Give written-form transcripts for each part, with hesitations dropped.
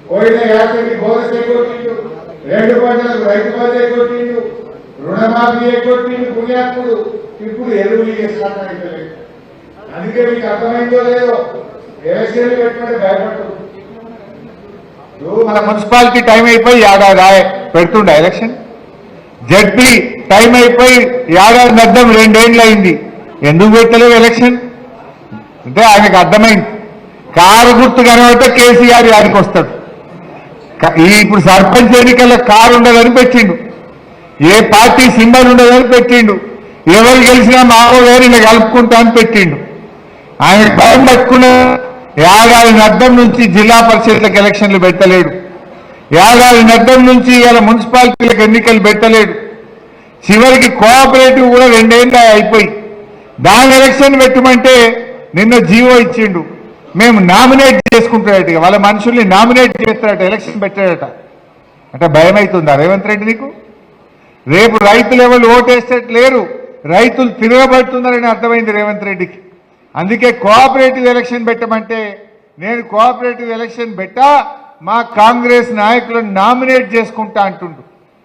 పోయిన యాత్రకి బోనస్ ఎగ్గొట్టిండు, 2 పంటలకు రైతు బంధు ఎగ్గొట్టిండు, రుణమాఫీ ఎగ్గొట్టిండు పుణ్యాత్ముడు. ఇప్పుడు ఎరువులు స్టార్ట్ అయిపోలేదు. అందుకే మీకు అర్థమైందో లేదో ఎలక్షన్లు పెట్టమంటే భయపడుతుంది. మన మున్సిపాలిటీ టైం అయిపోయి ఏడాది పెడుతుండే ఎలక్షన్, జడ్పీ టైం అయిపోయి ఏడాది నద్దం 2 ఏళ్ళు అయింది, ఎందుకు పెట్టలేవు ఎలక్షన్ అంటే ఆయనకు అర్థమైంది. కారు గుర్తు కనబడితే కేసీఆర్ యాడికి వస్తాడు. ఇప్పుడు సర్పంచ్ ఎన్నికల్లో కారు ఉండదని పెట్టిండు, ఏ పార్టీ సింబల్ ఉండదని పెట్టిండు, ఎవరు గెలిచినా మావో గారు ఇలా కలుపుకుంటా అని పెట్టిండు. ఆయన భయం పట్టుకున్న ఏడాది నద్దం నుంచి జిల్లా పరిషత్లకు ఎలక్షన్లు పెట్టలేడు, ఏడాది నద్దం నుంచి ఇలా మున్సిపాలిటీలకు ఎన్నికలు పెట్టలేడు. చివరికి కోఆపరేటివ్ కూడా 2 ఏళ్ళు అయిపోయి దాని ఎలక్షన్ పెట్టమంటే నిన్న జీవో ఇచ్చిండు. మేము నామినేట్ చేసుకుంటాడట, వాళ్ళ మనుషుల్ని నామినేట్ చేస్తాడట, ఎలక్షన్ పెట్టాడట. అంటే భయం అవుతుందా రేవంత్ రెడ్డి నీకు? రేపు రైతులు ఎవరు ఓటేసేట లేరు, రైతులు తిరగబడుతున్నారని అర్థమైంది రేవంత్ రెడ్డికి. అందుకే కోఆపరేటివ్ ఎలక్షన్ పెట్టమంటే నేను కోఆపరేటివ్ ఎలక్షన్ పెట్టా, మా కాంగ్రెస్ నాయకులను నామినేట్ చేసుకుంటా అంటుండు.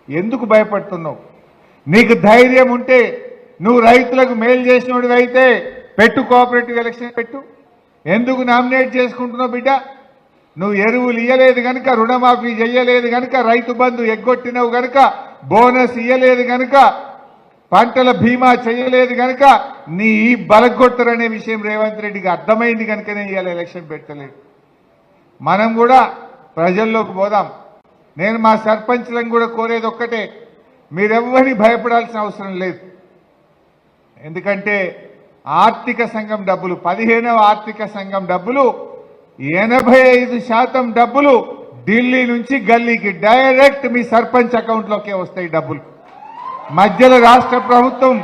ఎందుకు భయపడుతున్నావు? నీకు ధైర్యం ఉంటే నువ్వు రైతులకు మేలు చేసినోడివి అయితే పెట్టు, కోఆపరేటివ్ ఎలక్షన్ పెట్టు. ఎందుకు నామినేట్ చేసుకుంటున్నావు బిడ్డ? నువ్వు ఎరువులు ఇయ్యలేదు కనుక, రుణమాఫీ చెయ్యలేదు కనుక, రైతు బంధు ఎగ్గొట్టినవు కనుక, బోనస్ ఇయ్యలేదు కనుక, పంటల బీమా చేయలేదు కనుక నీ ఈ బలగొట్టరనే విషయం రేవంత్ రెడ్డికి అర్థమైంది కనుకనే ఇవాళ ఎలక్షన్ పెట్టలేదు. మనం కూడా ప్రజల్లోకి పోదాం. నేను మా సర్పంచ్లను కూడా కోరేది ఒక్కటే, మీరెవ్వరిని భయపడాల్సిన అవసరం లేదు. ఎందుకంటే ఆర్థిక సంఘం డబ్బులు, 15వ ఆర్థిక సంఘం డబ్బులు 85% డబ్బులు ఢిల్లీ నుంచి గల్లీకి డైరెక్ట్ మీ సర్పంచ్ అకౌంట్లోకే వస్తాయి డబ్బులు. మధ్యలో రాష్ట్ర ప్రభుత్వం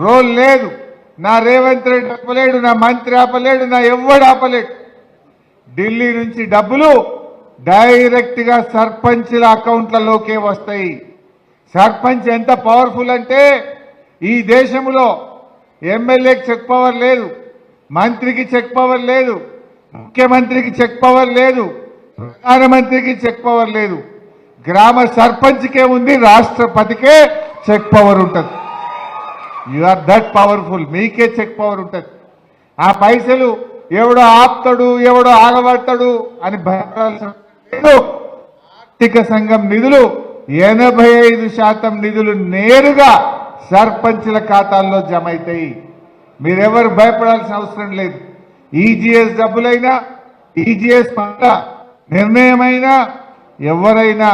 రోల్ లేదు. నా రేవంత్ రెడ్డి ఆపలేడు, నా మంత్రి ఆపలేడు, నా ఎవ్వడు ఆపలేడు. ఢిల్లీ నుంచి డబ్బులు డైరెక్ట్ గా సర్పంచ్ల అకౌంట్లలోకే వస్తాయి. సర్పంచ్ ఎంత పవర్ఫుల్ అంటే ఈ దేశంలో ఎమ్మెల్యేకి చెక్ పవర్ లేదు, మంత్రికి చెక్ పవర్ లేదు, ముఖ్యమంత్రికి చెక్ పవర్ లేదు, ప్రధానమంత్రికి చెక్ పవర్ లేదు. గ్రామ సర్పంచ్కే ఉంది, రాష్ట్రపతికే చెక్ పవర్ ఉంటుంది. యు ఆర్ దట్ పవర్ఫుల్, మీకే చెక్ పవర్ ఉంటుంది. ఆ పైసలు ఎవడో ఆపుతాడు, ఎవడో ఆగబడతాడు అని భయపడాల్సిన లేదు. ఆర్థిక సంఘం నిధులు 85% నిధులు నేరుగా సర్పంచ్ల ఖాతాల్లో జమ అవుతాయి. మీరెవరు భయపడాల్సిన అవసరం లేదు. ఈజీఎస్ డబ్బులైనా, ఈజీఎస్ పంట నిర్ణయమైనా ఎవరైనా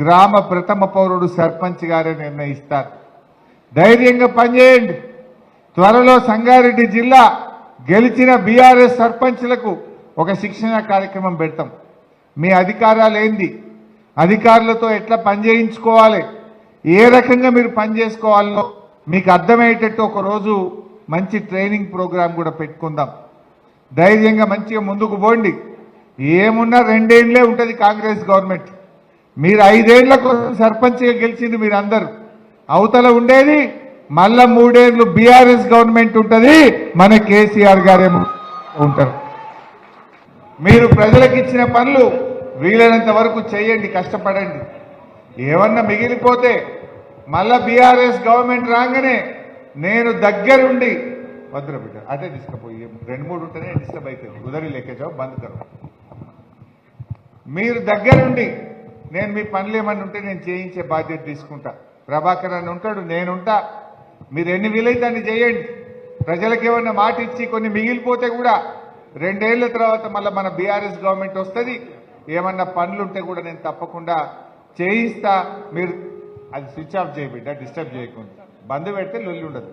గ్రామ ప్రథమ పౌరుడు సర్పంచ్ గారే నిర్ణయిస్తారు. ధైర్యంగా పనిచేయండి. త్వరలో సంగారెడ్డి జిల్లా గెలిచిన బీఆర్ఎస్ సర్పంచ్లకు ఒక శిక్షణ కార్యక్రమం పెడతాం. మీ అధికారాలు ఏంది, అధికారులతో ఎట్లా పనిచేయించుకోవాలి, ఏ రకంగా మీరు పనిచేసుకోవాలో మీకు అర్థమయ్యేటట్టు ఒకరోజు మంచి ట్రైనింగ్ ప్రోగ్రాం కూడా పెట్టుకుందాం. ధైర్యంగా మంచిగా ముందుకు పోండి. ఏమున్నా 2 ఏళ్లే ఉంటుంది కాంగ్రెస్ గవర్నమెంట్. మీరు 5 ఏళ్ల కోసం సర్పంచ్గా గెలిచింది మీరందరూ. అవతల ఉండేది మళ్ళా 3 ఏళ్లు బీఆర్ఎస్ గవర్నమెంట్ ఉంటుంది, మన కేసీఆర్ గారేమో ఉంటారు. మీరు ప్రజలకు ఇచ్చిన పనులు వీలైనంత వరకు చేయండి, కష్టపడండి. ఏమన్నా మిగిలిపోతే మళ్ళా బీఆర్ఎస్ గవర్నమెంట్ రాగానే నేను దగ్గరుండి భద్ర బిడ్డ అదే తీసుకుపోయి 2-3 ఉంటేనే డిస్టర్బ్ అవుతుంది. ఉదరి లేకే జాబ్ బంద్ కరు. మీరు దగ్గరుండి నేను మీ పనులు ఏమన్నా ఉంటే నేను చేయించే బాధ్యత తీసుకుంటా. ప్రభాకర్ అని ఉంటాడు, నేనుంటా. మీరు ఎన్ని వీలైతే అన్ని చేయండి. ప్రజలకు ఏమన్నా మాట ఇచ్చి కొన్ని మిగిలిపోతే కూడా 2 ఏళ్ల తర్వాత మళ్ళీ మన బీఆర్ఎస్ గవర్నమెంట్ వస్తుంది. ఏమన్నా పనులు ఉంటే కూడా నేను తప్పకుండా చేయిస్తా. మీరు అది స్విచ్ ఆఫ్ చేయబిడ్డ, డిస్టర్బ్ చేయకుండా. బంద్ పెడితే లొల్లి ఉండదు.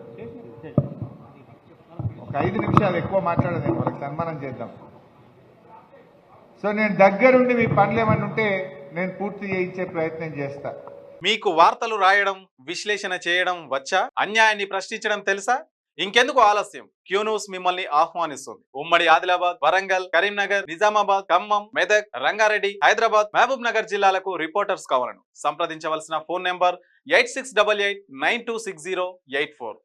ఒక 5 నిమిషాలు ఎక్కువ మాట్లాడదు, వాళ్ళకి సన్మానం చేద్దాం. సో నేను దగ్గరుండి మీ పనులు ఏమన్నా ఉంటే నేను పూర్తి చేయించే ప్రయత్నం చేస్తా. మీకు వార్తలు రాయడం, విశ్లేషణ చేయడం వచ్చా? అన్యాయాన్ని ప్రశ్నించడం తెలుసా? ఇంకెందుకు ఆలస్యం? క్యూ న్యూస్ మిమ్మల్ని ఆహ్వానిస్తుంది. ఉమ్మడి ఆదిలాబాద్, వరంగల్, కరీంనగర్, నిజామాబాద్, ఖమ్మం, మెదక్, రంగారెడ్డి, హైదరాబాద్, మహబూబ్ నగర్ జిల్లాలకు రిపోర్టర్స్ కావాలను సంప్రదించవలసిన ఫోన్ నెంబర్ 8688926084.